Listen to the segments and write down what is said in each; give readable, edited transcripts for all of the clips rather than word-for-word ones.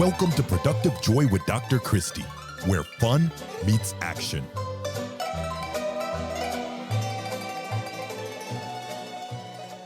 Welcome to Productive Joy with Dr. Christie, where fun meets action.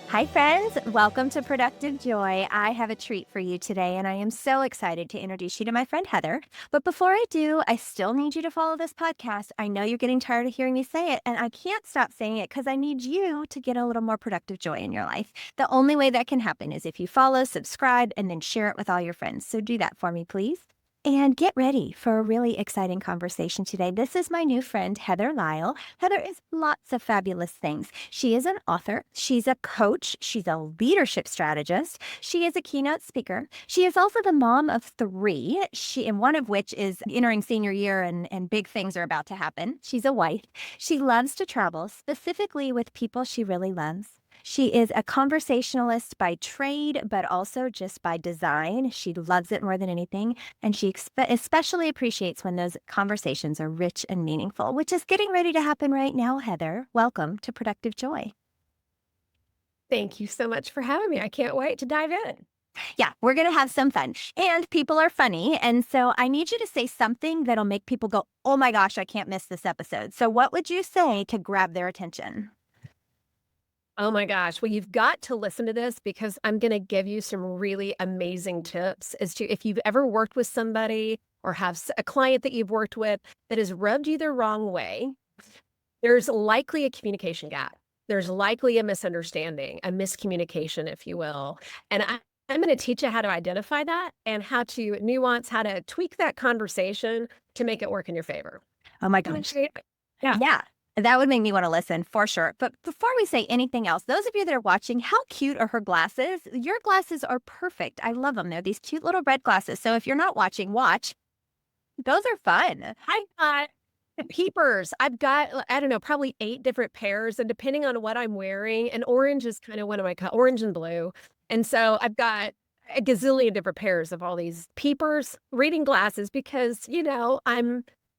Hi, friends. Welcome to Productive Joy. I have a treat for you today, and I am so excited to introduce you to my friend Heather. But before I do, I still need you to follow this podcast. I know you're getting tired of hearing me say it, and I can't stop saying it because I need you to get a little more productive joy in your life. The only way that can happen is if you follow, subscribe, and then share it with all your friends. So do that for me, please. And get ready for a really exciting conversation today. This is my new friend, Heather Lisle. Heather is lots of fabulous things. She is an author. She's a coach. She's a leadership strategist. She is a keynote speaker. She is also the mom of 3, and one of which is entering senior year and big things are about to happen. She's a wife. She loves to travel, specifically with people she really loves. She is a conversationalist by trade, but also just by design. She loves it more than anything, and she especially appreciates when those conversations are rich and meaningful, which is getting ready to happen right now, Heather. Welcome to Productive Joy. Thank you so much for having me. I can't wait to dive in. Yeah, we're going to have some fun, and people are funny, and so I need you to say something that'll make people go, oh my gosh, I can't miss this episode. So what would you say to grab their attention? Oh my gosh. Well, you've got to listen to this because I'm going to give you some really amazing tips as to if you've ever worked with somebody or have a client that you've worked with that has rubbed you the wrong way. There's likely a communication gap. There's likely a misunderstanding, a miscommunication, if you will. And I'm going to teach you how to identify that and how to nuance, how to tweak that conversation to make it work in your favor. Oh my gosh. Yeah. That would make me want to listen for sure. But before we say anything else, those of you that are watching, how cute are her glasses? Your glasses are perfect. I love them. They're these cute little red glasses. So if you're not watching, watch. Those are fun. I got peepers. I've got, I don't know, probably 8 different pairs. And depending on what I'm wearing, and orange is kind of one of my colors, orange and blue. And so I've got a gazillion different pairs of all these peepers, reading glasses, because,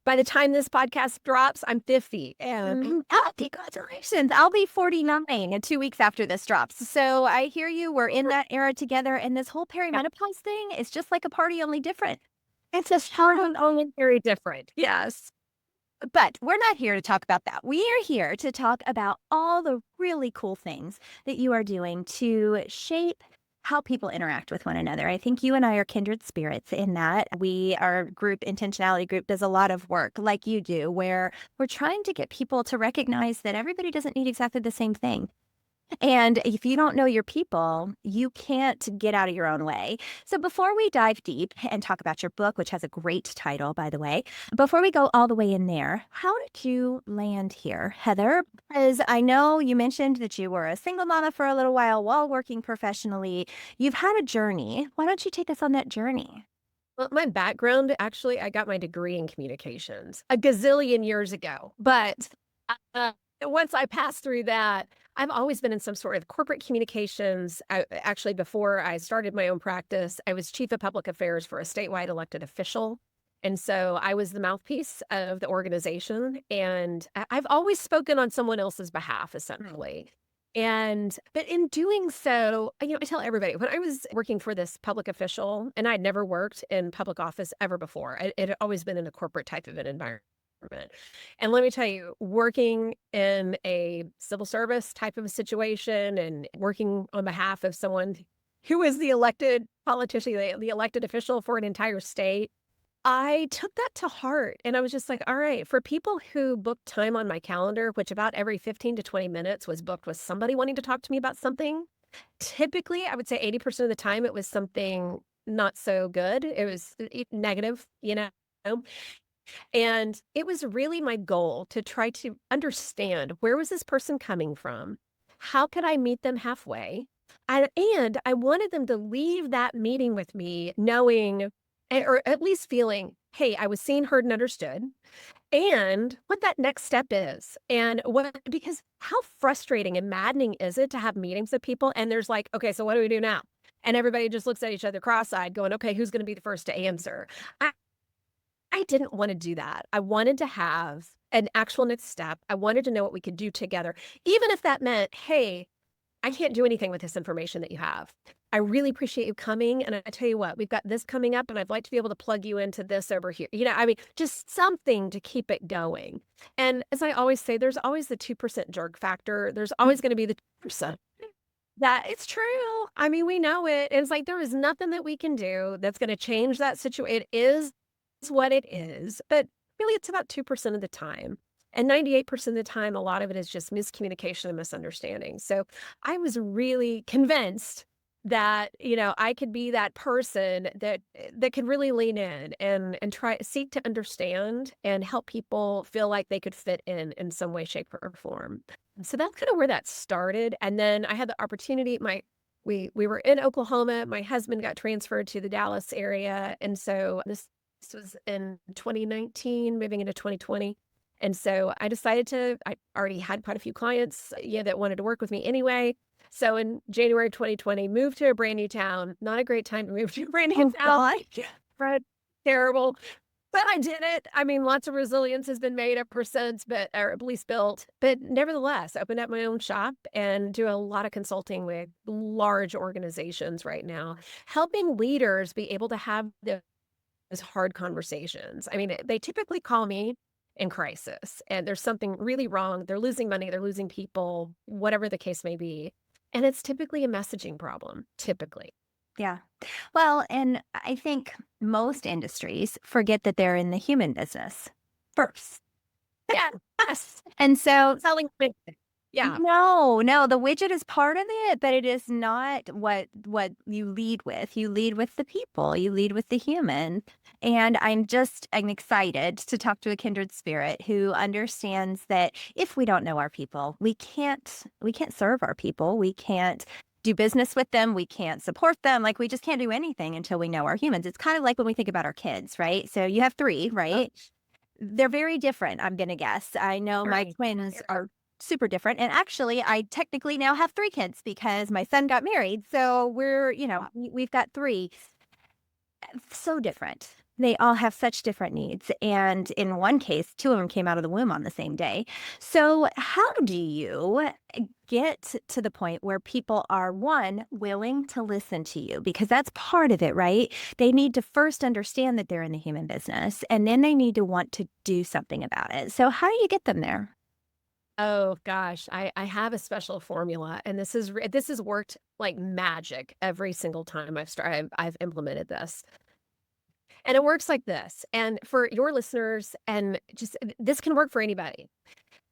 by the time this podcast drops, I'm 50. And congratulations. I'll be 49 in 2 weeks after this drops. So I hear you. We're in that era together. And this whole perimenopause thing is just like a party, only different. It's just only very different. Yes. But we're not here to talk about that. We are here to talk about all the really cool things that you are doing to shape how people interact with one another. I think you and I are kindred spirits in that our intentionality group does a lot of work like you do, where we're trying to get people to recognize that everybody doesn't need exactly the same thing. And if you don't know your people, you can't get out of your own way. So before we dive deep and talk about your book, which has a great title, by the way, before we go all the way in there, how did you land here, Heather? Because I know you mentioned that you were a single mama for a little while working professionally. You've had a journey. Why don't you take us on that journey? Well, my background, actually, I got my degree in communications a gazillion years ago. But once I passed through that, I've always been in some sort of corporate communications. Actually, before I started my own practice, I was chief of public affairs for a statewide elected official. And so I was the mouthpiece of the organization. And I've always spoken on someone else's behalf, essentially. But in doing so, I tell everybody, when I was working for this public official, and I'd never worked in public office ever before, it had always been in a corporate type of an environment. And let me tell you, working in a civil service type of a situation and working on behalf of someone who is the elected politician, the elected official for an entire state, I took that to heart. And I was just like, all right, for people who booked time on my calendar, which about every 15 to 20 minutes was booked with somebody wanting to talk to me about something, typically I would say 80% of the time it was something not so good. It was negative, And it was really my goal to try to understand, where was this person coming from? How could I meet them halfway? And I wanted them to leave that meeting with me knowing, or at least feeling, hey, I was seen, heard, and understood, and what that next step is. Because how frustrating and maddening is it to have meetings with people and there's like, okay, so what do we do now? And everybody just looks at each other cross-eyed going, okay, who's going to be the first to answer? I didn't want to do that. I wanted to have an actual next step. I wanted to know what we could do together, even if that meant, hey, I can't do anything with this information that you have. I really appreciate you coming. And I tell you what, we've got this coming up and I'd like to be able to plug you into this over here. I mean, just something to keep it going. And as I always say, there's always the 2% jerk factor. There's always going to be the 2%. That it's true. I mean, we know it. It's like there is nothing that we can do that's going to change that situation. It is what it is. But really, it's about 2% of the time. And 98% of the time, a lot of it is just miscommunication and misunderstanding. So I was really convinced that, I could be that person that could really lean in and seek to understand and help people feel like they could fit in some way, shape, or form. So that's kind of where that started. And then I had the opportunity, we were in Oklahoma. My husband got transferred to the Dallas area. And so this was in 2019, moving into 2020. And so I decided I already had quite a few clients, that wanted to work with me anyway. So in January 2020, moved to a brand new town. Not a great time to move to a brand new town. Right. Terrible. But I did it. I mean, lots of resilience has been made ever since, or at least built. But nevertheless, opened up my own shop and do a lot of consulting with large organizations right now, helping leaders be able to have those hard conversations. I mean, they typically call me in crisis and there's something really wrong. They're losing money, they're losing people, whatever the case may be. And it's typically a messaging problem, typically. Yeah. Well, and I think most industries forget that they're in the human business first. Yes. And so Selling. Yeah. No, the widget is part of it, but it is not what you lead with. You lead with the people, you lead with the human. And I'm excited to talk to a kindred spirit who understands that if we don't know our people, we can't serve our people. We can't do business with them. We can't support them. Like we just can't do anything until we know our humans. It's kind of like when we think about our kids, right? So you have 3, right? They're very different, I'm going to guess. I know my twins are super different. And actually, I technically now have 3 kids because my son got married. So we're, we've got 3. So different. They all have such different needs. And in one case, 2 of them came out of the womb on the same day. So how do you get to the point where people are, one, willing to listen to you? Because that's part of it, right? They need to first understand that they're in the human business, and then they need to want to do something about it. So how do you get them there? Oh gosh, I have a special formula, and this has worked like magic every single time I've implemented this. And it works like this. And for your listeners, and just this can work for anybody.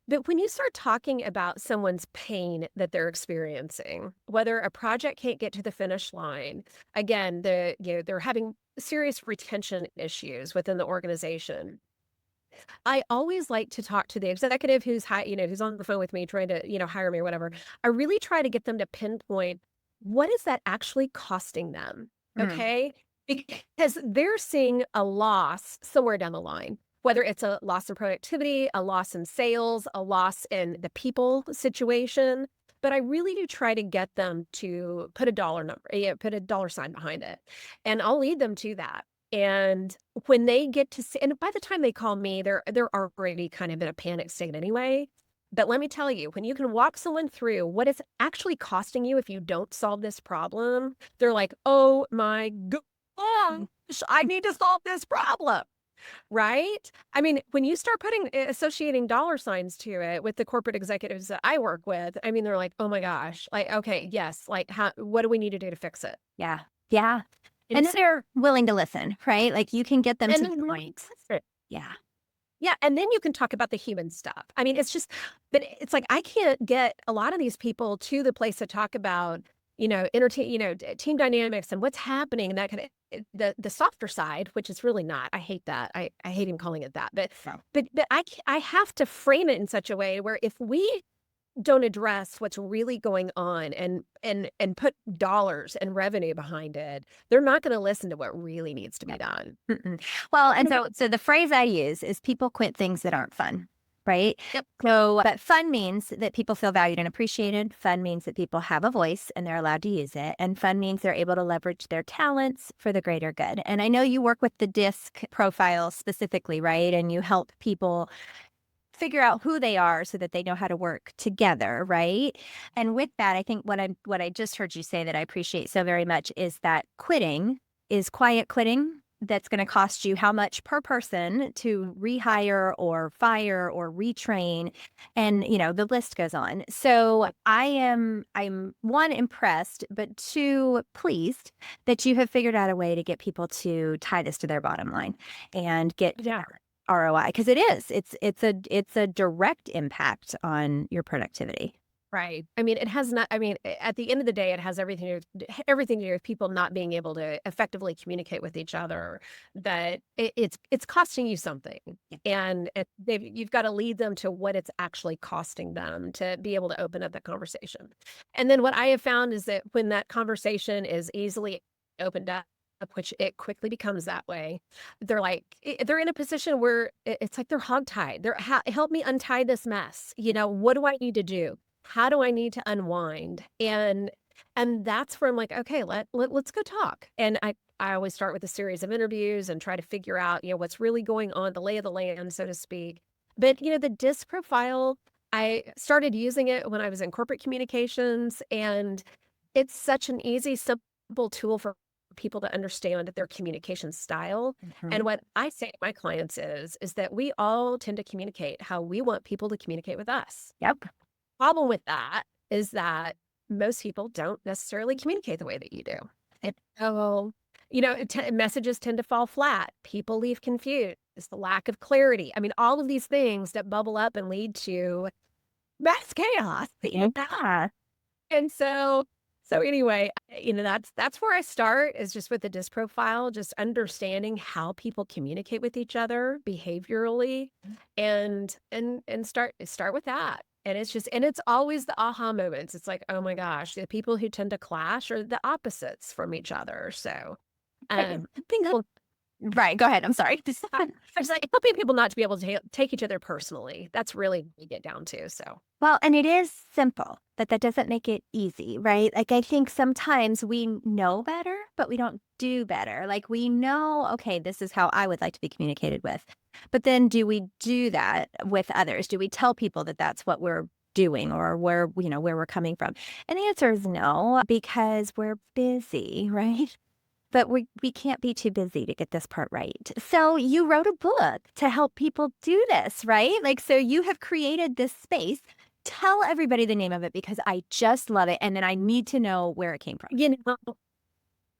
But when you start talking about someone's pain that they're experiencing, whether a project can't get to the finish line, again, they're having serious retention issues within the organization. I always like to talk to the executive who's who's on the phone with me trying to, hire me or whatever. I really try to get them to pinpoint what is that actually costing them. Okay. Because they're seeing a loss somewhere down the line, whether it's a loss in productivity, a loss in sales, a loss in the people situation. But I really do try to get them to put a dollar number, put a dollar sign behind it. And I'll lead them to that. And when they get to see, and by the time they call me, they're already kind of in a panic state anyway. But let me tell you, when you can walk someone through what it's actually costing you if you don't solve this problem, they're like, oh my gosh, I need to solve this problem. Right? I mean, when you start associating dollar signs to it with the corporate executives that I work with, I mean, they're like, oh my gosh, like, okay, yes, like, what do we need to do to fix it? Yeah. Yeah. And they're willing to listen, right? Like you can get them to the point. Yeah. Yeah. And then you can talk about the human stuff. I mean, but it's like, I can't get a lot of these people to the place to talk about, team dynamics and what's happening and that kind of the softer side, which is really not. I hate that. I hate even calling it that. But I have to frame it in such a way where if we don't address what's really going on and put dollars and revenue behind it, they're not going to listen to what really needs to be done. Well, and so the phrase I use is people quit things that aren't fun. Right? Yep. So, but fun means that people feel valued and appreciated. Fun means that people have a voice and they're allowed to use it. And fun means they're able to leverage their talents for the greater good. And I know you work with the DISC profile specifically, right? And you help people figure out who they are so that they know how to work together, right? And with that, I think what I just heard you say that I appreciate so very much is that quitting is quiet quitting. That's going to cost you how much per person to rehire or fire or retrain, and the list goes on. So I'm one, impressed, but two, pleased that you have figured out a way to get people to tie this to their bottom line and get Yeah. ROI, because it's a direct impact on your productivity. Right. I mean, it has not, I mean, at the end of the day, it has everything to do with people not being able to effectively communicate with each other, that it's costing you something. Yeah. And you've got to lead them to what it's actually costing them to be able to open up that conversation. And then what I have found is that when that conversation is easily opened up, which it quickly becomes that way, they're in a position where it's like they're hogtied. Help me untie this mess. What do I need to do? How do I need to unwind? And that's where I'm like, okay, let's go talk. And I always start with a series of interviews and try to figure out, what's really going on, the lay of the land, so to speak. But, the DISC profile, I started using it when I was in corporate communications, and it's such an easy, simple tool for people to understand their communication style. And what I say to my clients is that we all tend to communicate how we want people to communicate with us. Yep. Problem with that is that most people don't necessarily communicate the way that you do. Messages tend to fall flat. People leave confused. It's the lack of clarity. I mean, all of these things that bubble up and lead to mass chaos. Yeah. And so anyway, that's where I start, is just with the DISC profile, just understanding how people communicate with each other behaviorally, and start with that. And it's always the aha moments. It's like, oh my gosh, the people who tend to clash are the opposites from each other. So, Right. Go ahead. I'm sorry. I'm just like helping people not to be able to take each other personally. That's really what we get down to. So, Well, and it is simple, but that doesn't make it easy, right? Like, I think sometimes we know better, but we don't do better. Like, we know, okay, this is how I would like to be communicated with. But then do we do that with others? Do we tell people that that's what we're doing, or where we're coming from? And the answer is no, because we're busy, right? But we can't be too busy to get this part right. So you wrote a book to help people do this, right? Like, so you have created this space. Tell everybody the name of it, because I just love it. And then I need to know where it came from.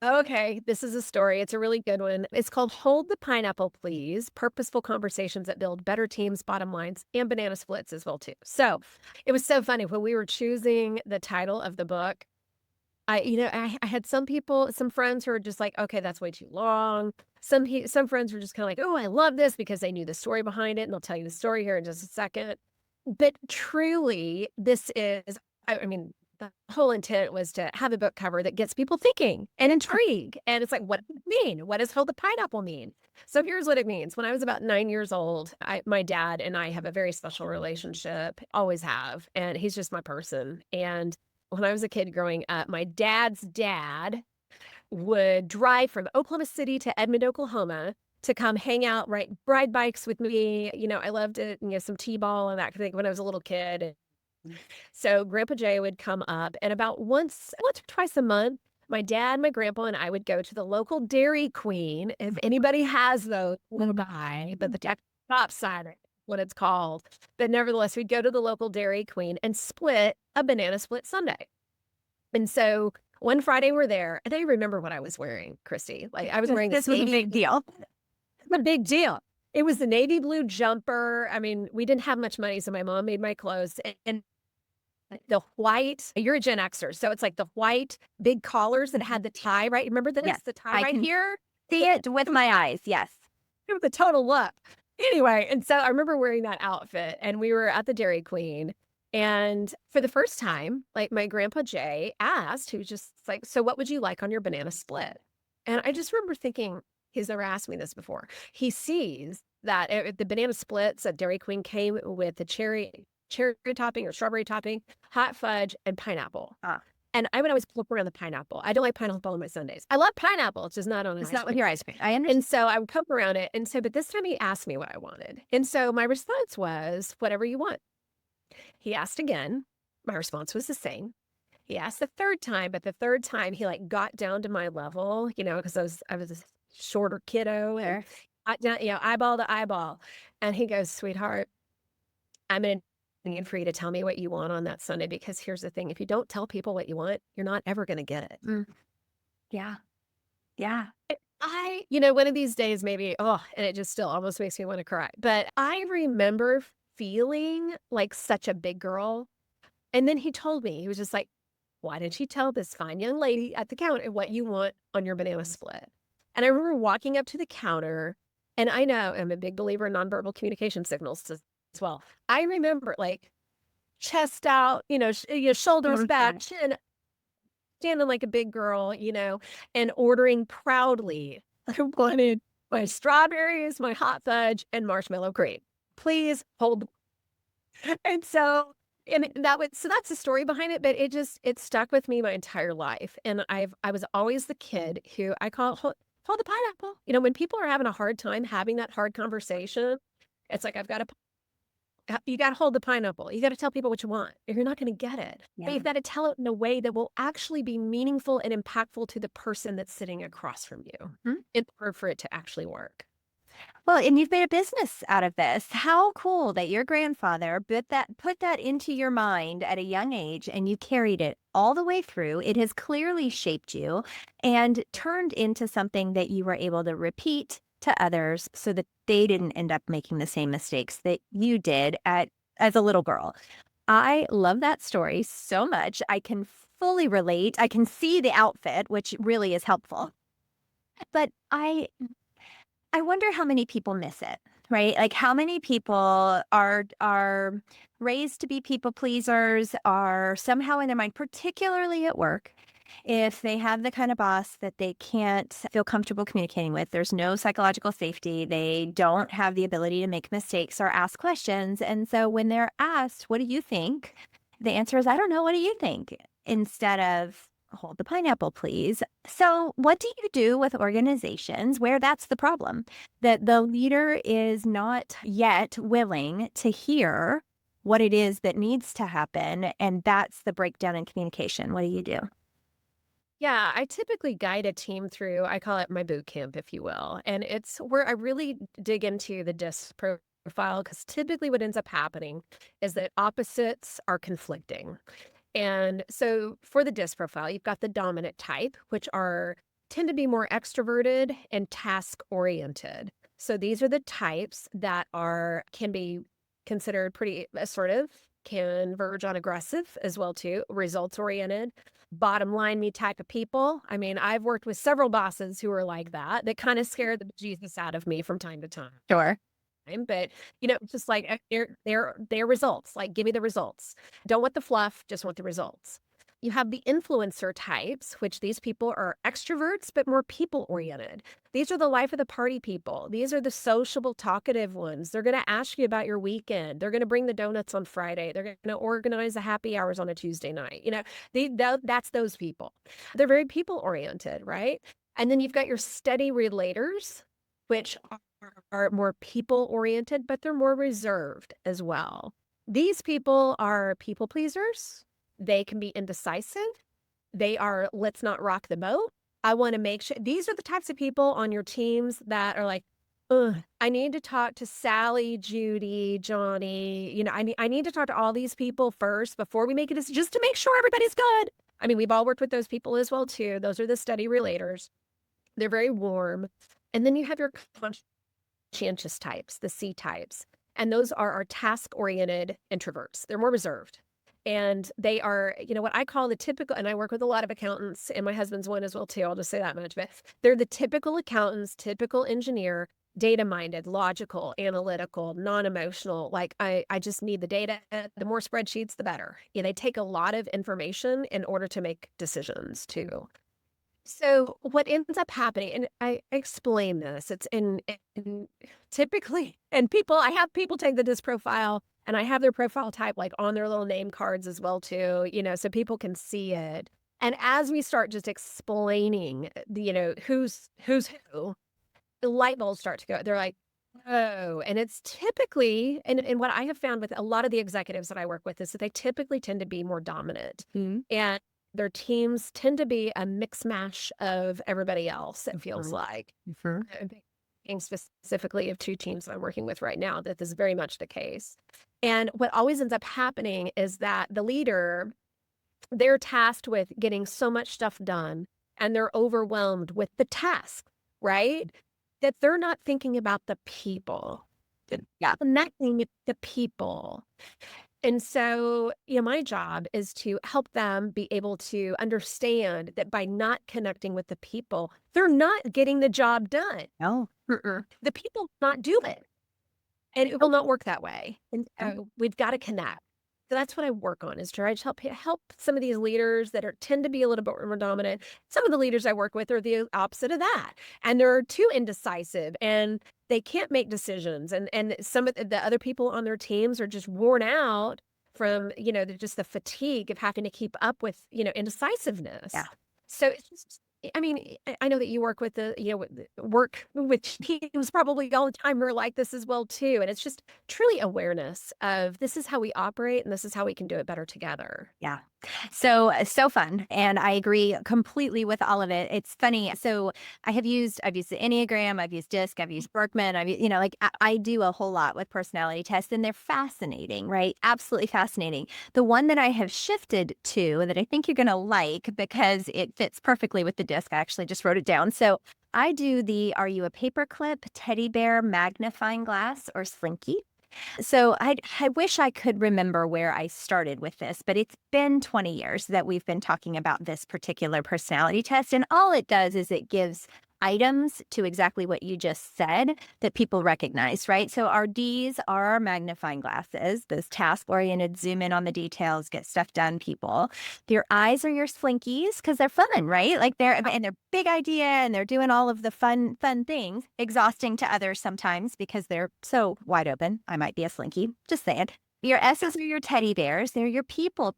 Okay, this is a story. It's a really good one. It's called Hold the Pineapple, Please, Purposeful Conversations That Build Better Teams, Bottom Lines, and Banana Splits as well, too. So it was so funny when we were choosing the title of the book. I had some friends who were just like, okay, that's way too long. Some friends were just kind of like, oh, I love this, because they knew the story behind it. And I'll tell you the story here in just a second. But truly, this is, I mean, the whole intent was to have a book cover that gets people thinking and intrigued. And it's like, what does it mean? What does Hold the Pineapple mean? So here's what it means. When I was about 9 years old, my dad and I have a very special relationship, always have. And he's just my person. And when I was a kid growing up, my dad's dad would drive from Oklahoma City to Edmond, Oklahoma, to come hang out, ride bikes with me. I loved it, some T-ball and that kind of thing when I was a little kid. So Grandpa Jay would come up, and about once or twice a month, my dad, my grandpa, and I would go to the local Dairy Queen. If anybody has those, nearby, but the top side, what it's called. But nevertheless, we'd go to the local Dairy Queen and split a banana split sundae. And so one Friday we're there, and I remember what I was wearing, Christy. Like, I was wearing this was a big deal. a big deal. It was the navy blue jumper. I mean, we didn't have much money, so my mom made my clothes. And the white, you're a Gen Xer, so it's like the white big collars that had the tie, right? Remember that? Yes, the tie right here? See it with my eyes, yes. It was a total look. Anyway, and so I remember wearing that outfit, and we were at the Dairy Queen. And for the first time, like, my grandpa Jay asked, who was just like, so what would you like on your banana split? And I just remember thinking, he's never asked me this before. He sees that the banana splits at Dairy Queen came with the cherry topping or strawberry topping, hot fudge, and pineapple. And I would always pull up around the pineapple. I don't like pineapple on my sundaes. I love pineapple. It's just not on an It's ice not with cream. your ice cream. I understand. And so I would come around it. And so, but this time he asked me what I wanted. And so my response was, whatever you want. He asked again. My response was the same. He asked the third time, but the third time he like got down to my level, because I was a shorter kiddo and got down, eyeball to eyeball. And he goes, sweetheart, I'm going to need for you to tell me what you want on that Sunday, because here's the thing. If you don't tell people what you want, you're not ever going to get it. Mm. Yeah. Yeah. One of these days, maybe, and it just still almost makes me want to cry. But I remember feeling like such a big girl. And then he told me, he was just like, why didn't you tell this fine young lady at the counter what you want on your banana split? And I remember walking up to the counter, and I know I'm a big believer in nonverbal communication signals as well. I remember like chest out, shoulders back, chin, standing like a big girl, and ordering proudly. I wanted my strawberries, my hot fudge, and marshmallow cream. Please hold. And so, that's the story behind it, but it stuck with me my entire life. And I was always the kid who I call hold the pineapple. When people are having a hard time having that hard conversation, it's like, you got to hold the pineapple. You got to tell people what you want, or you're not going to get it. Yeah. But you've got to tell it in a way that will actually be meaningful and impactful to the person that's sitting across from you in order for it to actually work. Well, and you've made a business out of this. How cool that your grandfather put that into your mind at a young age, and you carried it all the way through. It has clearly shaped you and turned into something that you were able to repeat to others so that they didn't end up making the same mistakes that you did as a little girl. I love that story so much. I can fully relate. I can see the outfit, which really is helpful. But I wonder how many people miss it, right? Like how many people are raised to be people pleasers, are somehow in their mind, particularly at work, if they have the kind of boss that they can't feel comfortable communicating with, there's no psychological safety, they don't have the ability to make mistakes or ask questions. And so when they're asked, what do you think? The answer is, I don't know. What do you think? Instead of, hold the pineapple, please. So what do you do with organizations where that's the problem? That the leader is not yet willing to hear what it is that needs to happen. And that's the breakdown in communication. What do you do? Yeah, I typically guide a team through, I call it my boot camp, if you will. And it's where I really dig into the DISC profile, because typically what ends up happening is that opposites are conflicting. And so for the DISC profile, you've got the dominant type, which tend to be more extroverted and task oriented. So these are the types that can be considered pretty assertive, can verge on aggressive as well too, results oriented, bottom line me type of people. I mean, I've worked with several bosses who are like that kind of scare the Jesus out of me from time to time. Sure. But just like their results, like give me the results. Don't want the fluff, just want the results. You have the influencer types, which these people are extroverts, but more people oriented. These are the life of the party people. These are the sociable, talkative ones. They're going to ask you about your weekend. They're going to bring the donuts on Friday. They're going to organize the happy hours on a Tuesday night. That's those people. They're very people oriented, right? And then you've got your steady relators, which are more people oriented, but they're more reserved as well. These people are people pleasers. They can be indecisive. They are, let's not rock the boat. I want to make sure. These are the types of people on your teams that are like, I need to talk to Sally, Judy, Johnny. I need to talk to all these people first before we make a decision, just to make sure everybody's good. I mean, we've all worked with those people as well too. Those are the steady relators. They're very warm. And then you have your conscientious types, the C types. And those are our task-oriented introverts. They're more reserved. And they are, what I call the typical, and I work with a lot of accountants, and my husband's one as well too, I'll just say that much, but they're the typical accountants, typical engineer, data-minded, logical, analytical, non-emotional. Like, I just need the data. The more spreadsheets, the better. They take a lot of information in order to make decisions too. So what ends up happening, and I explain this, it's in typically, and I have people take the DISC profile, and I have their profile type like on their little name cards as well too, so people can see it. And as we start just explaining, who's who, the light bulbs start to go. They're like, oh, and it's typically, and what I have found with a lot of the executives that I work with is that they typically tend to be more dominant. And their teams tend to be a mix mash of everybody else, it feels like. I'm thinking specifically of 2 teams that I'm working with right now, that is very much the case. And what always ends up happening is that the leader, they're tasked with getting so much stuff done, and they're overwhelmed with the task, right? That they're not thinking about the people. Yeah. Connecting with the people. And so, my job is to help them be able to understand that by not connecting with the people, they're not getting the job done. No. The people will not do it. And it will not work that way. And so we've got to connect. So that's what I work on, is try to help some of these leaders that tend to be a little bit more dominant. Some of the leaders I work with are the opposite of that. And they're too indecisive and they can't make decisions. And some of the other people on their teams are just worn out from, just the fatigue of having to keep up with, indecisiveness. Yeah. So it's just, I mean, I know that you work with work with teams probably all the time are like this as well too. And it's just truly awareness of this is how we operate and this is how we can do it better together. Yeah. So fun. And I agree completely with all of it. It's funny. So I've used the Enneagram, I've used DISC, I've used Berkman. I do a whole lot with personality tests, and they're fascinating, right? Absolutely fascinating. The one that I have shifted to that I think you're going to like because it fits perfectly with the DISC, I actually just wrote it down. So I do are you a paperclip, teddy bear, magnifying glass, or slinky? So I wish I could remember where I started with this, but it's been 20 years that we've been talking about this particular personality test. And all it does is it gives items to exactly what you just said that people recognize, right? So our Ds are our magnifying glasses, those task-oriented, zoom in on the details, get stuff done people. Your Is are your slinkies because they're fun, right? Like they're big idea and they're doing all of the fun things, exhausting to others sometimes because they're so wide open. I might be a slinky, just saying. Your S's are your teddy bears. They're your people,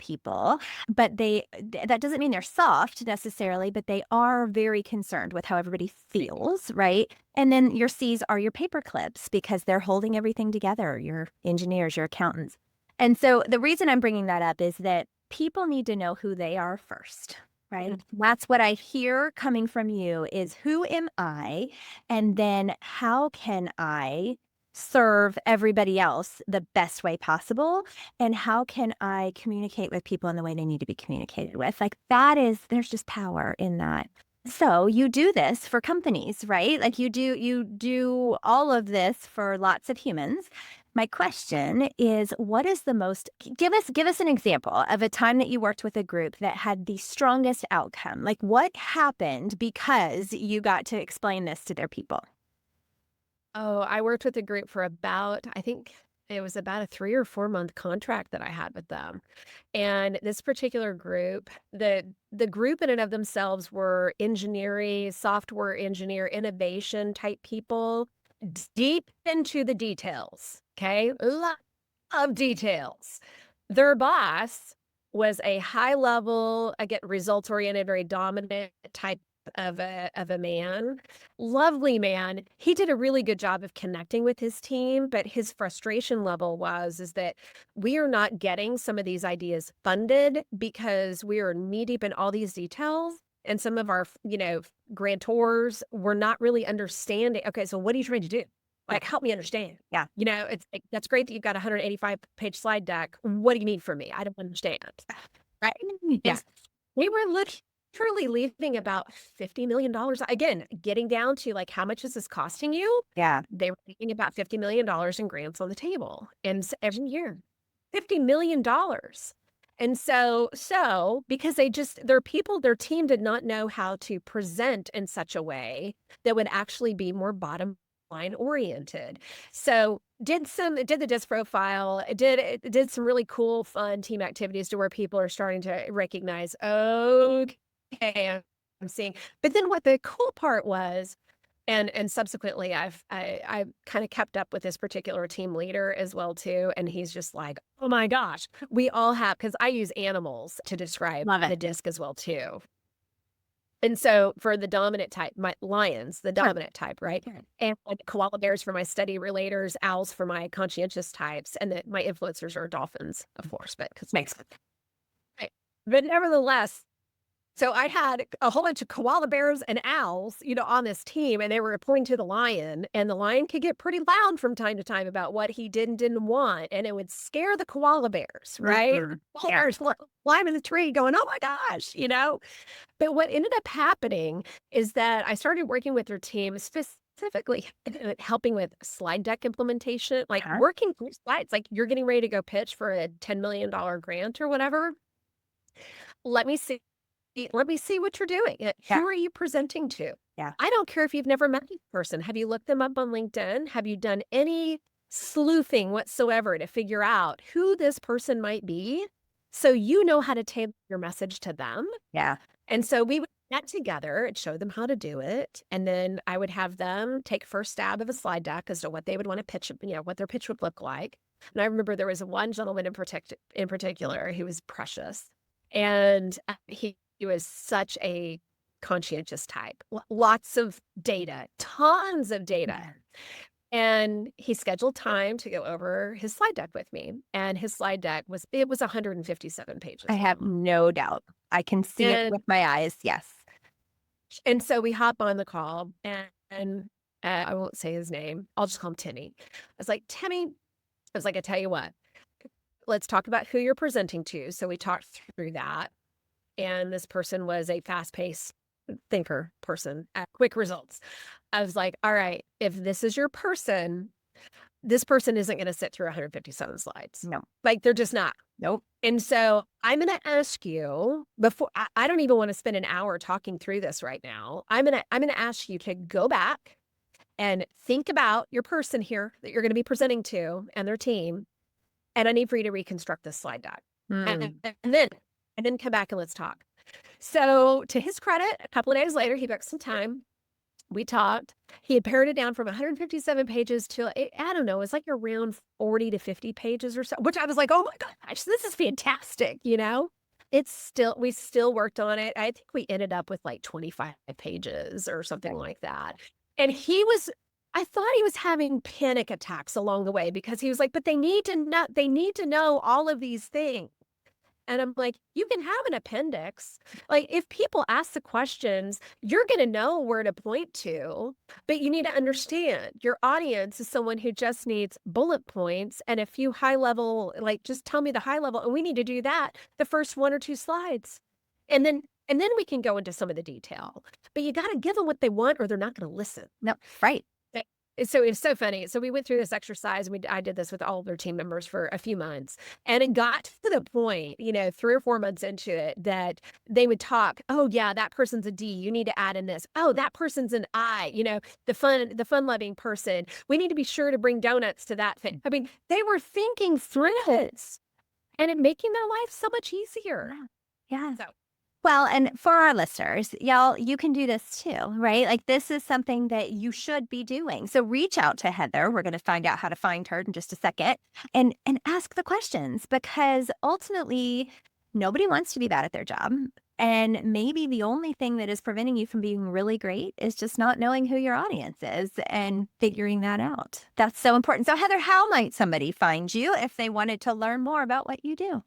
but that doesn't mean they're soft necessarily, but they are very concerned with how everybody feels, right? And then your C's are your paper clips because they're holding everything together, your engineers, your accountants. And so the reason I'm bringing that up is that people need to know who they are first, right? That's what I hear coming from you is who am I? And then how can I serve everybody else the best way possible? And how can I communicate with people in the way they need to be communicated with? Like there's just power in that. So you do this for companies, right? Like you do all of this for lots of humans. My question is, what is give us an example of a time that you worked with a group that had the strongest outcome? Like what happened because you got to explain this to their people? Oh, I worked with a group for I think it was about a 3 or 4 month contract that I had with them. And this particular group, the group in and of themselves were engineering, software engineer, innovation type people, deep into the details. Okay. A lot of details. Their boss was a high level, again, results oriented, very dominant type of a man, lovely man. He did a really good job of connecting with his team, but his frustration level is that we are not getting some of these ideas funded because we are knee deep in all these details. And some of our, grantors were not really understanding. Okay, so what are you trying to do? Like, help me understand. Yeah. It's that's great that you've got a 185-page slide deck. What do you need from me? I don't understand. Right? Yeah. We were literally leaving about $50 million. Again, getting down to like, how much is this costing you? Yeah. They were leaving about $50 million in grants on the table. And every year, $50 million. And so because their team did not know how to present in such a way that would actually be more bottom line oriented. So did the DISC profile, did some really cool, fun team activities to where people are starting to recognize, okay, I'm seeing. But then what the cool part was, And subsequently, I kind of kept up with this particular team leader as well too, and he's just like, oh my gosh, we all have, because I use animals to describe Love it. the disc as well too. And so for the dominant type, my lions, the dominant type, right? Sure. And koala bears for my steady relators, owls for my conscientious types, and my influencers are dolphins, of course, but because Makes sense. right. But nevertheless, so I had a whole bunch of koala bears and owls, on this team, and they were reporting to the lion, and the lion could get pretty loud from time to time about what he did and didn't want, and it would scare the koala bears, right? Mhm. Koala bears climbing the tree going, oh my gosh, But what ended up happening is that I started working with their team, specifically helping with slide deck implementation, like Uh-huh. working through slides, like you're getting ready to go pitch for a $10 million grant or whatever. Let me see what you're doing. Yeah. Who are you presenting to? Yeah. I don't care if you've never met this person. Have you looked them up on LinkedIn? Have you done any sleuthing whatsoever to figure out who this person might be so you know how to tailor your message to them? Yeah. And so we would get together and show them how to do it. And then I would have them take first stab of a slide deck as to what they would want to pitch, what their pitch would look like. And I remember there was one gentleman in particular who was precious. And he was such a conscientious type, lots of data, tons of data. And he scheduled time to go over his slide deck with me. And his slide deck was 157 pages. I have no doubt. I can see it with my eyes. Yes. And so we hop on the call, and I won't say his name. I'll just call him Timmy. I was like, Timmy, I tell you what, let's talk about who you're presenting to. So we talked through that. And this person was a fast-paced thinker person at quick results. I was like, all right, if this is your person, this person isn't going to sit through 157 slides. No. Like, they're just not. Nope. And so I'm going to ask you before, I don't even want to spend an hour talking through this right now. I'm going to ask you to go back and think about your person here that you're going to be presenting to and their team. And I need for you to reconstruct this slide deck. And then come back and let's talk. So to his credit, a couple of days later, he booked some time. We talked. He had pared it down from 157 pages to, I don't know, it was like around 40 to 50 pages or so, which I was like, oh my gosh, this is fantastic, we still worked on it. I think we ended up with like 25 pages or something like that. And I thought he was having panic attacks along the way because he was like, but they need to know all of these things. And I'm like, you can have an appendix. Like, if people ask the questions, you're going to know where to point to, but you need to understand your audience is someone who just needs bullet points and a few high level, like, just tell me the high level. And we need to do that the first 1 or 2 slides. And then we can go into some of the detail, but you got to give them what they want or they're not going to listen. No, right. So it's so funny. So we went through this exercise and I did this with all of their team members for a few months, and it got to the point, 3 or 4 months into it, that they would talk, oh yeah, that person's a D. You need to add in this. Oh, that person's an I, the fun loving person. We need to be sure to bring donuts to that thing. I mean, they were thinking through this and it making their life so much easier. Yeah. So. Well, and for our listeners, y'all, you can do this too, right? Like, this is something that you should be doing. So reach out to Heather. We're going to find out how to find her in just a second, and ask the questions, because ultimately nobody wants to be bad at their job. And maybe the only thing that is preventing you from being really great is just not knowing who your audience is and figuring that out. That's so important. So Heather, how might somebody find you if they wanted to learn more about what you do?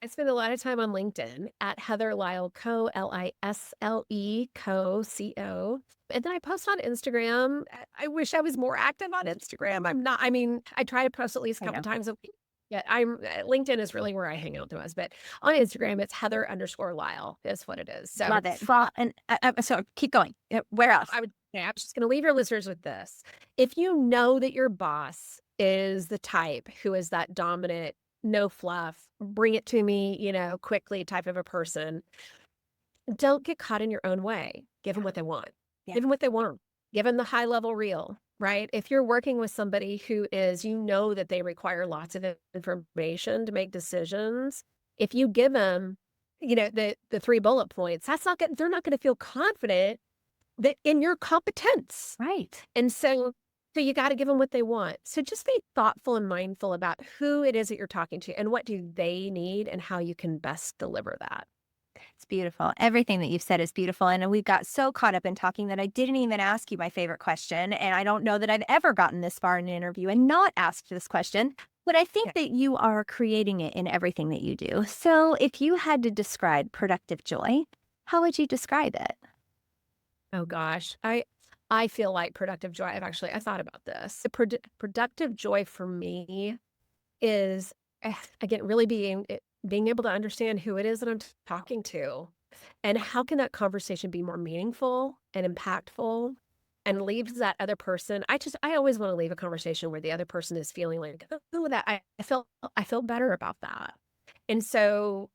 I spend a lot of time on LinkedIn at Heather Lisle Co, Lisle Co, CO. And then I post on Instagram. I wish I was more active on Instagram. I'm not. I mean, I try to post at least a couple times a week. Yeah, LinkedIn is really where I hang out the most. But on Instagram, it's Heather_Lisle is what it is. So love it. Well, and so keep going. Where else? I was just going to leave your listeners with this. If you know that your boss is the type who is that dominant, no fluff, bring it to me, quickly type of a person, don't get caught in your own way. Give them what they want. Yeah. Give them what they want. Give them the high level reel, right? If you're working with somebody who is, that they require lots of information to make decisions, if you give them, the 3 bullet points, they're not going to feel confident that in your competence. Right. And so you got to give them what they want. So just be thoughtful and mindful about who it is that you're talking to and what do they need and how you can best deliver that. It's beautiful. Everything that you've said is beautiful. And we got so caught up in talking that I didn't even ask you my favorite question. And I don't know that I've ever gotten this far in an interview and not asked this question. But I think that you are creating it in everything that you do. So if you had to describe productive joy, how would you describe it? Oh gosh, I feel like productive joy. I thought about this. The productive joy for me is again really being able to understand who it is that I'm talking to, and how can that conversation be more meaningful and impactful, and leaves that other person. I always want to leave a conversation where the other person is feeling like, oh, that I feel better about that, and so.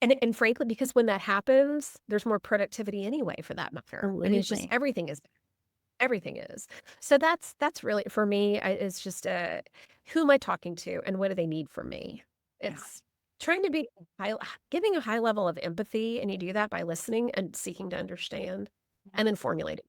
And frankly, because when that happens, there's more productivity anyway, for that matter. I mean, it's just Absolutely. everything is. So that's really for me. It's just who am I talking to, and what do they need from me? Yeah. It's trying to be giving a high level of empathy, and you do that by listening and seeking to understand, and then formulating.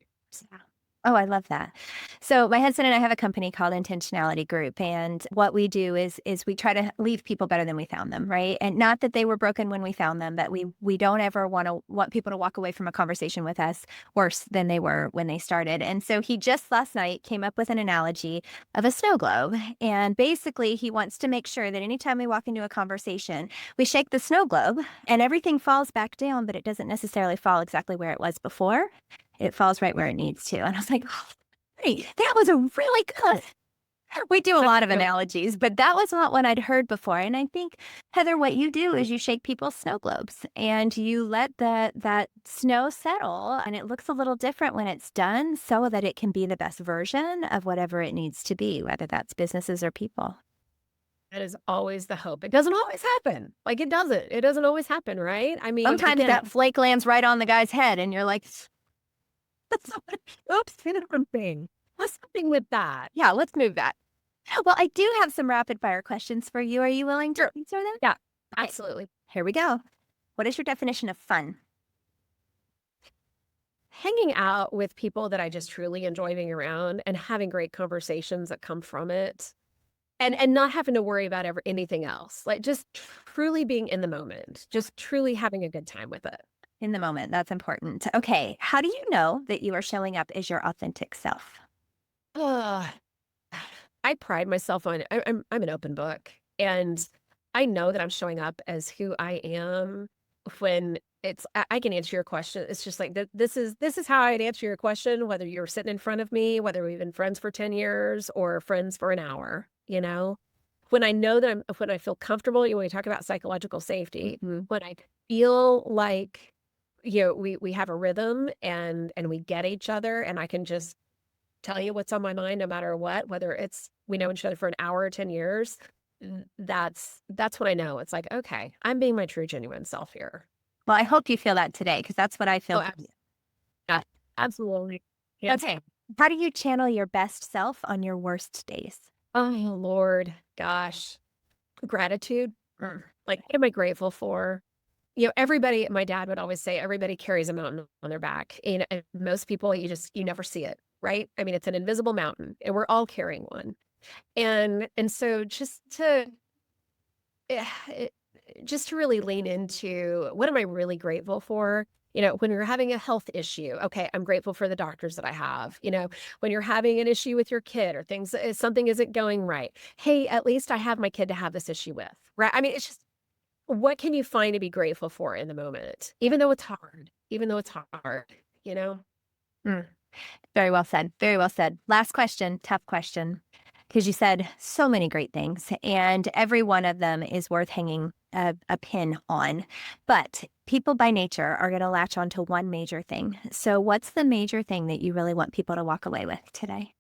Yeah. Oh, I love that. So my husband and I have a company called Intentionality Group, and what we do is we try to leave people better than we found them, right? And not that they were broken when we found them, but we don't ever want people to walk away from a conversation with us worse than they were when they started. And so he just last night came up with an analogy of a snow globe, and basically he wants to make sure that anytime we walk into a conversation, we shake the snow globe and everything falls back down, but it doesn't necessarily fall exactly where it was before. It falls right where it needs to. And I was like, oh, hey, that was a really good. We do a lot of analogies, but that was not one I'd heard before. And I think, Heather, what you do is you shake people's snow globes and you let that snow settle, and it looks a little different when it's done, so that it can be the best version of whatever it needs to be, whether that's businesses or people. That is always the hope. It doesn't always happen. Like it doesn't. It doesn't always happen, right? I mean, Sometimes again, that flake lands right on the guy's head, and you're like, that's not what, oops, thing. what's something with that? Yeah, let's move that. Well, I do have some rapid fire questions for you. Are you willing to answer them? Yeah, Okay, absolutely. here we go. What is your definition of fun? Hanging out with people that I just truly enjoy being around and having great conversations that come from it. And not having to worry about anything else. Like just truly being in the moment, just truly having a good time with it. In the moment, that's important. Okay, how do you know that you are showing up as your authentic self? Ugh. I pride myself on I'm an open book, and I know that I'm showing up as who I am when I can answer your question. It's just like this is how I'd answer your question, whether you're sitting in front of me, whether we've been friends for 10 years or friends for an hour, you know? When I know that when I feel comfortable, when we talk about psychological safety, when I feel like we have a rhythm and we get each other, and I can just tell you what's on my mind no matter what, whether it's we know each other for an hour or 10 years, that's when I know it's like, okay, I'm being my true, genuine self here. Well, I hope you feel that today, because that's what I feel. Oh, yeah, absolutely. Yes. Okay, how do you channel your best self on your worst days? Oh, Lord, gosh. Gratitude. Like, what am I grateful for? Everybody, my dad would always say, everybody carries a mountain on their back. And most people, you never see it, right? I mean, it's an invisible mountain, and we're all carrying one. And so eh, eh, just to really lean into what am I really grateful for? When you're having a health issue, okay, I'm grateful for the doctors that I have. When you're having an issue with your kid or something isn't going right. Hey, at least I have my kid to have this issue with, right? I mean, it's just, what can you find to be grateful for in the moment? Even though it's hard, you know? Mm. Very well said. Very well said. Last question, tough question, because you said so many great things, and every one of them is worth hanging a pin on. But people by nature are going to latch onto one major thing. So what's the major thing that you really want people to walk away with today?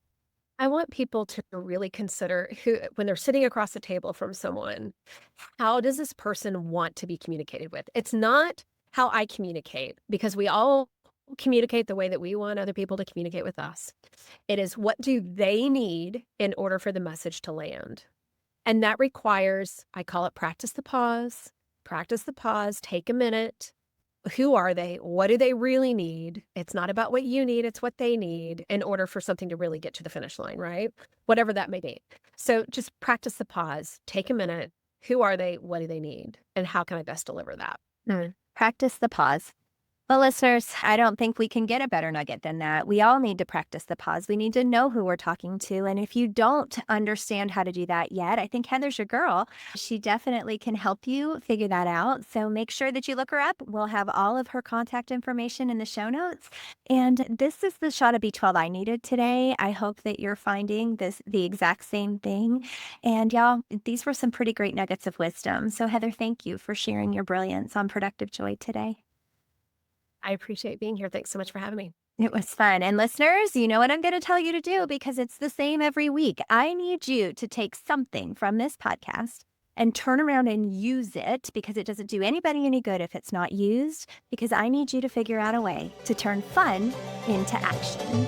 I want people to really consider when they're sitting across the table from someone, how does this person want to be communicated with? It's not how I communicate, because we all communicate the way that we want other people to communicate with us. It is, what do they need in order for the message to land? And that requires, I call it practice the pause, take a minute, Who are they? What do they really need? It's not about what you need, it's what they need in order for something to really get to the finish line, right? Whatever that may be. So just practice the pause. Take a minute. Who are they? What do they need? And how can I best deliver that? Practice the pause. Well, listeners, I don't think we can get a better nugget than that. We all need to practice the pause. We need to know who we're talking to. And if you don't understand how to do that yet, I think Heather's your girl. She definitely can help you figure that out. So make sure that you look her up. We'll have all of her contact information in the show notes. And this is the shot of B12 I needed today. I hope that you're finding the exact same thing. And y'all, these were some pretty great nuggets of wisdom. So Heather, thank you for sharing your brilliance on Productive Joy today. I appreciate being here. Thanks so much for having me. It was fun. And listeners, you know what I'm going to tell you to do because it's the same every week. I need you to take something from this podcast and turn around and use it because it doesn't do anybody any good if it's not used, because I need you to figure out a way to turn fun into action.